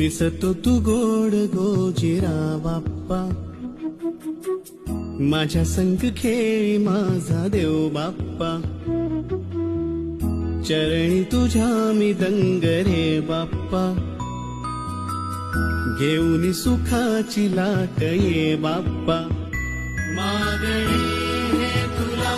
दिसतो तू गोड गोजिरा बाप्पा, माझ्या संग खेळी माझा देव बाप्पा, चरणी तुझ्या मी दंग रे बाप्पा, घेऊन सुखाची लाट ये बाप्पा, मागणी हे तुला